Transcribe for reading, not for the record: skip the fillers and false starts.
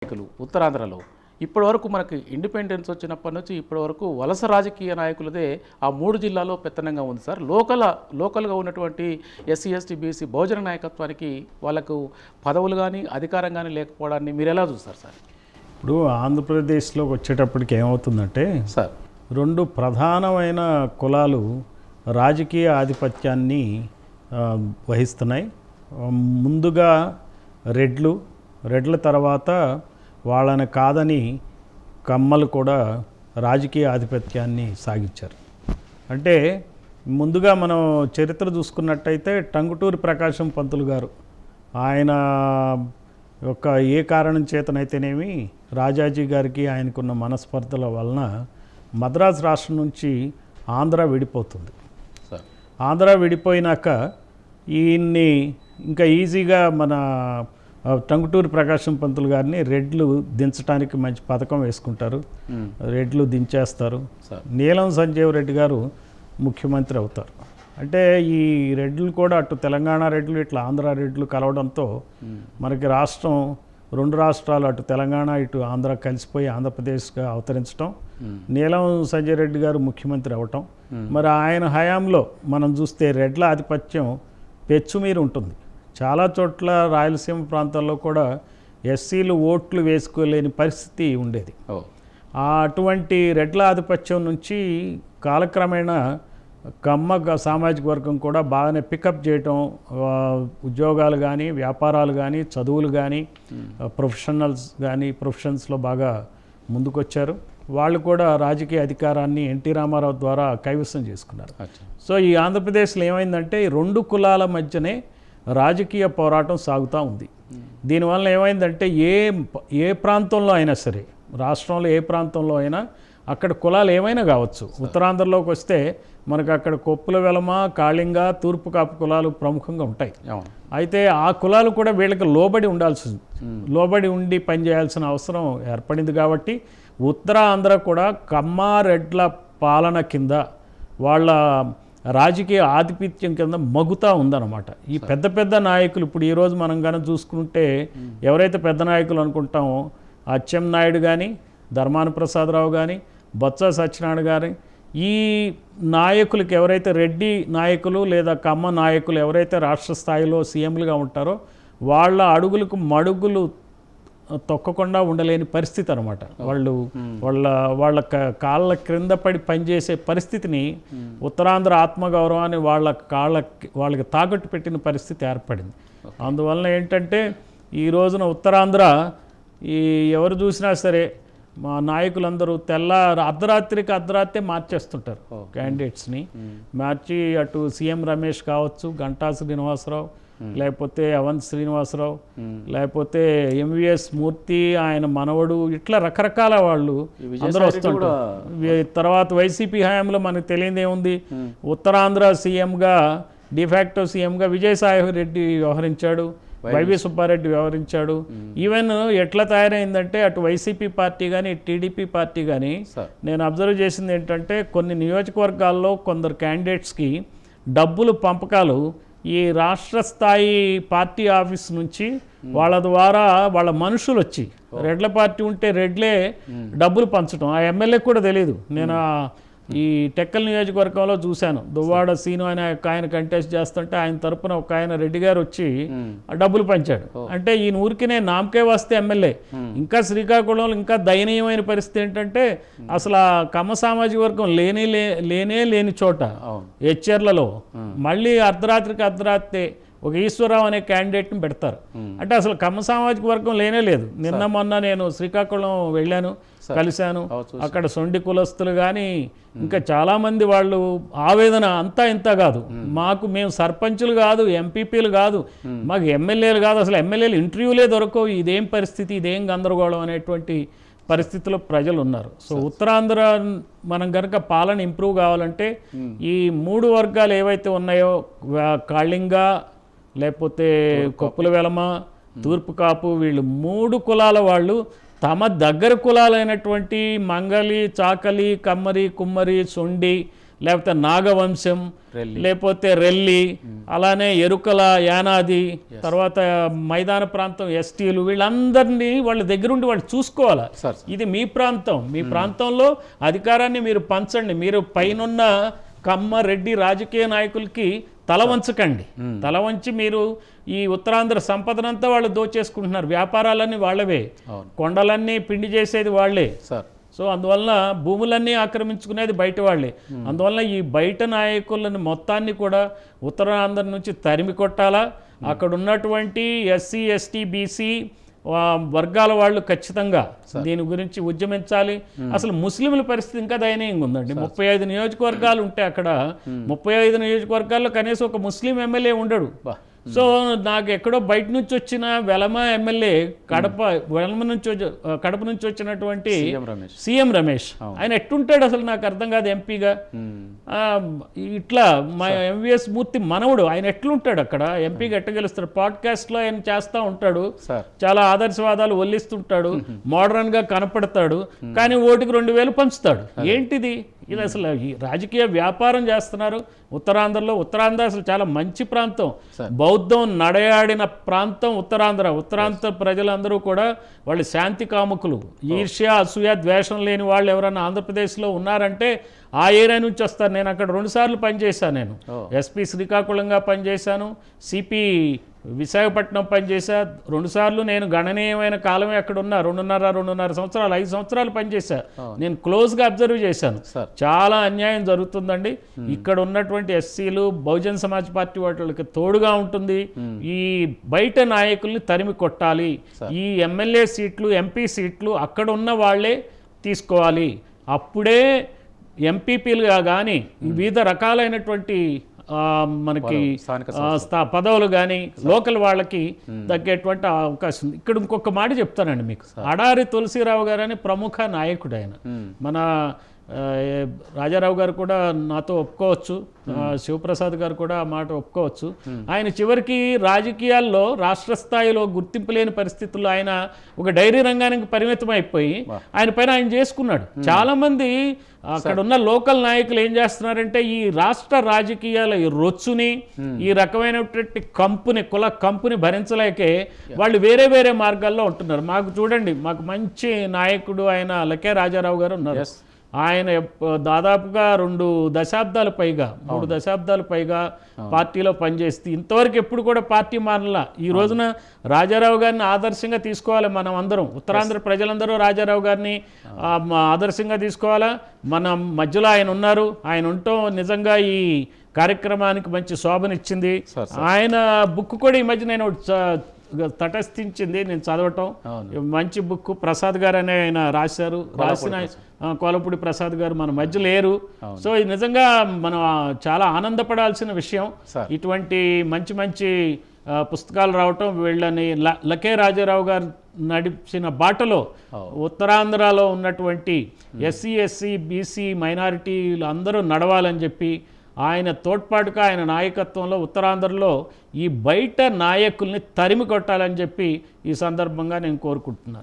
నాయకులు ఉత్తరాంధ్రలో ఇప్పటివరకు మనకి ఇండిపెండెన్స్ వచ్చినప్పటి నుంచి ఇప్పటివరకు వలస రాజకీయ నాయకులదే ఆ 3 జిల్లాల్లో పెత్తనంగా ఉంది సార్. లోకల్గా ఉన్నటువంటి ఎస్సీ ఎస్టీ బీసీ బహుజన నాయకత్వానికి వాళ్ళకు పదవులు కానీ అధికారం కానీ లేకపోవడాన్ని మీరు ఎలా చూస్తారు సార్? ఇప్పుడు ఆంధ్రప్రదేశ్లోకి వచ్చేటప్పటికి ఏమవుతుందంటే సార్, 2 ప్రధానమైన కులాలు రాజకీయ ఆధిపత్యాన్ని వహిస్తున్నాయి. ముందుగా రెడ్ల తర్వాత వాళ్ళని కాదని కమ్మలు కూడా రాజకీయ ఆధిపత్యాన్ని సాగించారు. అంటే ముందుగా మనం చరిత్ర చూసుకున్నట్టయితే టంగుటూరి ప్రకాశం పంతులు గారు ఆయన యొక్క ఏ కారణం చేతనైతేనేమి రాజాజీ గారికి ఆయనకున్న మనస్పర్ధల వలన మద్రాసు రాష్ట్రం నుంచి ఆంధ్ర విడిపోతుంది. ఆంధ్ర విడిపోయినాక ఈయన్ని ఇంకా ఈజీగా మన టంగుటూరి ప్రకాశం పంతులు గారిని రెడ్లు దించడానికి మంచి పథకం వేసుకుంటారు. రెడ్లు దించేస్తారు. నీలం సంజీవ్ రెడ్డి గారు ముఖ్యమంత్రి అవుతారు. అంటే ఈ రెడ్లు కూడా అటు తెలంగాణ రెడ్లు ఇట్లా ఆంధ్ర రెడ్లు కలవడంతో మనకి రాష్ట్రం 2 రాష్ట్రాలు అటు తెలంగాణ ఇటు ఆంధ్ర కలిసిపోయి ఆంధ్రప్రదేశ్గా అవతరించడం, నీలం సంజయ్ రెడ్డి గారు ముఖ్యమంత్రి అవటం. మరి ఆయన హయాంలో మనం చూస్తే రెడ్ల ఆధిపత్యం పెచ్చుమీరు ఉంటుంది. చాలా చోట్ల రాయలసీమ ప్రాంతాల్లో కూడా ఎస్సీలు ఓట్లు వేసుకోలేని పరిస్థితి ఉండేది. అటువంటి రెడ్ల ఆధిపత్యం నుంచి కాలక్రమేణా కమ్మ సామాజిక వర్గం కూడా బాగానే పికప్ చేయటం, ఉద్యోగాలు కానీ వ్యాపారాలు కానీ చదువులు కానీ ప్రొఫెషన్స్లో బాగా ముందుకొచ్చారు. వాళ్ళు కూడా రాజకీయ అధికారాన్ని ఎన్టీ రామారావు ద్వారా కైవసం చేసుకున్నారు. సో ఈ ఆంధ్రప్రదేశ్లో ఏమైందంటే ఈ 2 కులాల మధ్యనే రాజకీయ పోరాటం సాగుతూ ఉంది. దీనివల్ల ఏమైందంటే ఏ ప్రాంతంలో అయినా సరే, రాష్ట్రంలో ఏ ప్రాంతంలో అయినా అక్కడ కులాలు ఏమైనా కావచ్చు. ఉత్తరాంధ్రలోకి వస్తే మనకు అక్కడ కొప్పుల వెలమ, కాళింగ, తూర్పు కాపు కులాలు ప్రముఖంగా ఉంటాయి. అయితే ఆ కులాలు కూడా వీళ్ళకి లోబడి ఉండి పనిచేయాల్సిన అవసరం ఏర్పడింది. కాబట్టి ఉత్తరాంధ్ర కూడా కమ్మారెడ్ల పాలన కింద వాళ్ళ రాజకీయ ఆధిపత్యం కింద మగుతా ఉందన్నమాట. ఈ పెద్ద నాయకులు ఇప్పుడు ఈరోజు మనం కనుక చూసుకుంటే ఎవరైతే పెద్ద నాయకులు అనుకుంటామో అచ్చెన్నాయుడు కానీ, ధర్మాన ప్రసాదరావు కానీ, బొత్స సత్యనారాయణ గారి, ఈ నాయకులకి ఎవరైతే రెడ్డి నాయకులు లేదా కమ్మ నాయకులు ఎవరైతే రాష్ట్ర స్థాయిలో సీఎంలుగా ఉంటారో వాళ్ళ అడుగులకు మడుగులు తొక్కకుండా ఉండలేని పరిస్థితి అనమాట. వాళ్ళ కాళ్ళ క్రింద పడి పనిచేసే పరిస్థితిని ఉత్తరాంధ్ర ఆత్మగౌరవాన్ని వాళ్ళకి తాకట్టు పెట్టిన పరిస్థితి ఏర్పడింది. అందువలన ఏంటంటే ఈ రోజున ఉత్తరాంధ్ర ఎవరు చూసినా సరే మా నాయకులందరూ అర్ధరాత్రి మార్చేస్తుంటారు క్యాండిడేట్స్ని. మార్చి అటు సీఎం రమేష్ కావచ్చు, గంటా శ్రీనివాసరావు, లేకపోతే అవంత్ శ్రీనివాసరావు, లేకపోతే ఎంవిఎస్ మూర్తి ఆయన మనవడు, ఇట్లా రకరకాల వాళ్ళు అందరూ వస్తుంటారు. తర్వాత వైసీపీ హయాంలో మనకు తెలియదు ఏముంది, ఉత్తరాంధ్ర సీఎంగా డిఫాక్టో సీఎంగా విజయసాయి రెడ్డి వ్యవహరించాడు, వైవి సుబ్బారెడ్డి వ్యవహరించాడు. ఈవెన్ ఎట్లా తయారైందంటే అటు వైసీపీ పార్టీ కానీ టీడీపీ పార్టీ కానీ నేను అబ్జర్వ్ చేసింది ఏంటంటే కొన్ని నియోజకవర్గాల్లో కొందరు క్యాండిడేట్స్కి డబ్బులు పంపకాలు ఈ రాష్ట్ర స్థాయి పార్టీ ఆఫీస్ నుంచి వాళ్ళ ద్వారా వాళ్ళ మనుషులు వచ్చి రెడ్ల పార్టీ ఉంటే రెడ్లే డబ్బులు పంచడం ఆ ఎమ్మెల్యే కూడా తెలియదు. నేను ఈ టెక్కల్ నియోజకవర్గంలో చూశాను. దువ్వాడ సీను ఆయన కంటెస్ట్ చేస్తుంటే ఆయన తరపున ఒక ఆయన రెడ్డి గారు వచ్చి డబ్బులు పంచాడు. అంటే ఈయన ఊరికినే నామకే వస్తే ఎమ్మెల్యే. ఇంకా శ్రీకాకుళంలో ఇంకా దయనీయమైన పరిస్థితి ఏంటంటే అసలు కమ్మ సామాజిక వర్గం లేని చోట హెచ్ఆర్లలో మళ్ళీ అర్ధరాత్రి ఒక ఈశ్వరరావు అనే క్యాండిడేట్ని పెడతారు. అంటే అసలు కమ్మ సామాజిక వర్గం లేదు. నిన్న మొన్న నేను శ్రీకాకుళం వెళ్ళాను, కలిశాను. అక్కడ సొండి కులస్తులు కానీ ఇంకా చాలామంది వాళ్ళు ఆవేదన అంతా ఇంత కాదు, మేము సర్పంచులు కాదు, ఎంపీపీలు కాదు, మాకు ఎమ్మెల్యేలు కాదు, అసలు ఎమ్మెల్యేలు ఇంటర్వ్యూలే దొరకవు, ఇదేం పరిస్థితి, ఇదేం గందరగోళం అనేటువంటి పరిస్థితిలో ప్రజలు ఉన్నారు. సో ఉత్తరాంధ్ర మనం కనుక పాలన ఇంప్రూవ్ కావాలంటే ఈ 3 వర్గాలు ఏవైతే ఉన్నాయో కాళింగ, లేకపోతే కొప్పుల వెలమ, తూర్పు కాపు, వీళ్ళు 3 కులాల వాళ్ళు తమ దగ్గర కులాలైనటువంటి మంగలి, చాకలి, కమ్మరి, కుమ్మరి, సొండి, లేకపోతే నాగవంశం, రెల్లి. లేకపోతే రెల్లి, అలానే ఎరుకల, యానాది, తర్వాత మైదాన ప్రాంతం ఎస్టీలు, వీళ్ళందరినీ వాళ్ళ దగ్గరుండి వాళ్ళు చూసుకోవాలి. సార్ ఇది మీ ప్రాంతం, మీ ప్రాంతంలో అధికారాన్ని మీరు పంచండి. మీరు పైనున్న కమ్మ రెడ్డి రాజకీయ నాయకులకి తల వంచకండి. తల వంచి మీరు ఈ ఉత్తరాంధ్ర సంపదనంతా వాళ్ళు దోచేసుకుంటున్నారు. వ్యాపారాలన్నీ వాళ్ళవే, కొండలన్నీ పిండి చేసేది వాళ్ళే సార్. సో అందువలన భూములన్నీ ఆక్రమించుకునేది బయట వాళ్ళే. అందువలన ఈ బయట నాయకులను మొత్తాన్ని కూడా ఉత్తరాంధ్ర నుంచి తరిమి కొట్టాలా. అక్కడ ఉన్నటువంటి ఎస్సీ, ఎస్టీ, బీసీ వర్గాల వాళ్ళు ఖచ్చితంగా దీని గురించి ఉద్యమించాలి. అసలు ముస్లింల పరిస్థితి ఇంకా దయనీయంగా ఉందండి. 35 నియోజకవర్గాలు ఉంటే అక్కడ 35 నియోజకవర్గాల్లో కనీసం ఒక ముస్లిం ఎమ్మెల్యే ఉండడు. సో నాకు ఎక్కడో బయట నుంచి వచ్చిన వెలమ ఎమ్మెల్యే కడప నుంచి వచ్చినటువంటి సీఎం రమేష్, ఆయన ఎట్టుంటాడు అసలు నాకు అర్థం కాదు ఎంపీగా. ఇట్లా మా ఎంవిఎస్ మూర్తి మనవుడు, ఆయన ఎట్లుంటాడు అక్కడ ఎంపీగా, ఎట్ట గెలుస్తాడు? పాడ్కాస్ట్లో ఆయన చేస్తూ ఉంటాడు, చాలా ఆదర్శవాదాలు ఒల్లిస్తుంటాడు, మోడర్న్ గా కనపడతాడు, కానీ ఓటుకు 2000 పంచుతాడు. ఏంటిది ఇది? అసలు ఈ రాజకీయ వ్యాపారం చేస్తున్నారు ఉత్తరాంధ్రలో. ఉత్తరాంధ్ర అసలు చాలా మంచి ప్రాంతం, బౌద్ధం నడయాడిన ప్రాంతం ఉత్తరాంధ్ర ప్రజలందరూ కూడా వాళ్ళు శాంతి కాముకులు. ఈర్ష్య, అసూయ, ద్వేషం లేని వాళ్ళు ఎవరైనా ఆంధ్రప్రదేశ్లో ఉన్నారంటే ఆ ఏరియా నుంచి వస్తారు. నేను అక్కడ 2 సార్లు పనిచేశాను. నేను ఎస్పీ శ్రీకాకుళంగా పనిచేశాను, సిపి విశాఖపట్నం పనిచేశా. 2 సార్లు నేను గణనీయమైన కాలమే అక్కడ ఉన్నా. 2.5 సంవత్సరాలు, 5 సంవత్సరాలు పనిచేశా. నేను క్లోజ్గా అబ్జర్వ్ చేశాను. చాలా అన్యాయం జరుగుతుందండి. ఇక్కడ ఉన్నటువంటి ఎస్సీలు, బహుజన్ సమాజ్ పార్టీ వాళ్ళకి తోడుగా ఉంటుంది. ఈ బయట నాయకుల్ని తరిమి కొట్టాలి. ఈ ఎమ్మెల్యే సీట్లు, ఎంపీ సీట్లు అక్కడ ఉన్న వాళ్ళే తీసుకోవాలి. అప్పుడే ఎంపీపీలుగా కానీ వివిధ రకాలైనటువంటి మనకి పదవులు కానీ లోకల్ వాళ్ళకి తగ్గేటువంటి అవకాశం ఉంది. ఇక్కడ ఇంకొక మాట చెప్తానండి మీకు. అడారి తులసిరావు గారు అని ప్రముఖ నాయకుడు ఆయన. మన రాజారావు గారు కూడా నాతో ఒప్పుకోవచ్చు, శివప్రసాద్ గారు కూడా ఆ మాట ఒప్పుకోవచ్చు. ఆయన చివరికి రాజకీయాల్లో రాష్ట్ర స్థాయిలో గుర్తింపు లేని పరిస్థితుల్లో ఆయన ఒక డైరీ రంగానికి పరిమితం అయిపోయి ఆయన పైన ఆయన చేసుకున్నాడు. చాలా మంది అక్కడ ఉన్న లోకల్ నాయకులు ఏం చేస్తున్నారంటే ఈ రాష్ట్ర రాజకీయాల ఈ రొచ్చుని, ఈ రకమైనటువంటి కుల కంపుని భరించలేకే వాళ్ళు వేరే వేరే మార్గాల్లో ఉంటున్నారు. మాకు చూడండి, మాకు మంచి నాయకుడు ఆయన లకే రాజారావు గారు ఉన్నారు. ఆయన దాదాపుగా 2 దశాబ్దాలు పైగా 3 దశాబ్దాలు పైగా పార్టీలో పనిచేస్తే ఇంతవరకు ఎప్పుడు కూడా పార్టీ మారలా. ఈ రోజున రాజారావు గారిని ఆదర్శంగా తీసుకోవాలి మనం అందరం. ఉత్తరాంధ్ర ప్రజలందరూ రాజారావు గారిని ఆదర్శంగా తీసుకోవాలా. మన మధ్యలో ఆయన ఉన్నారు. ఆయన ఉండటం నిజంగా ఈ కార్యక్రమానికి మంచి శోభనిచ్చింది. ఆయన బుక్ కూడా ఈ మధ్య నేను తటస్థించింది, నేను చదవటం. మంచి బుక్ ప్రసాద్ గారు అనే ఆయన రాసిన కోలపూడి ప్రసాద్ గారు మన మధ్య లేరు. సో ఇది నిజంగా మనం చాలా ఆనందపడాల్సిన విషయం. ఇటువంటి మంచి మంచి పుస్తకాలు రావటం, వీళ్ళని లకే రాజారావు గారు నడిచిన బాటలో ఉత్తరాంధ్రలో ఉన్నటువంటి ఎస్సీ, ఎస్సీ, బీసీ మైనారిటీలు అందరూ నడవాలని చెప్పి ఆయన తోడ్పాటుగా ఆయన నాయకత్వంలో ఉత్తరాంధ్రలో ఈ బయట నాయకుల్ని తరిమి కొట్టాలని చెప్పి ఈ సందర్భంగా నేను కోరుకుంటున్నాను.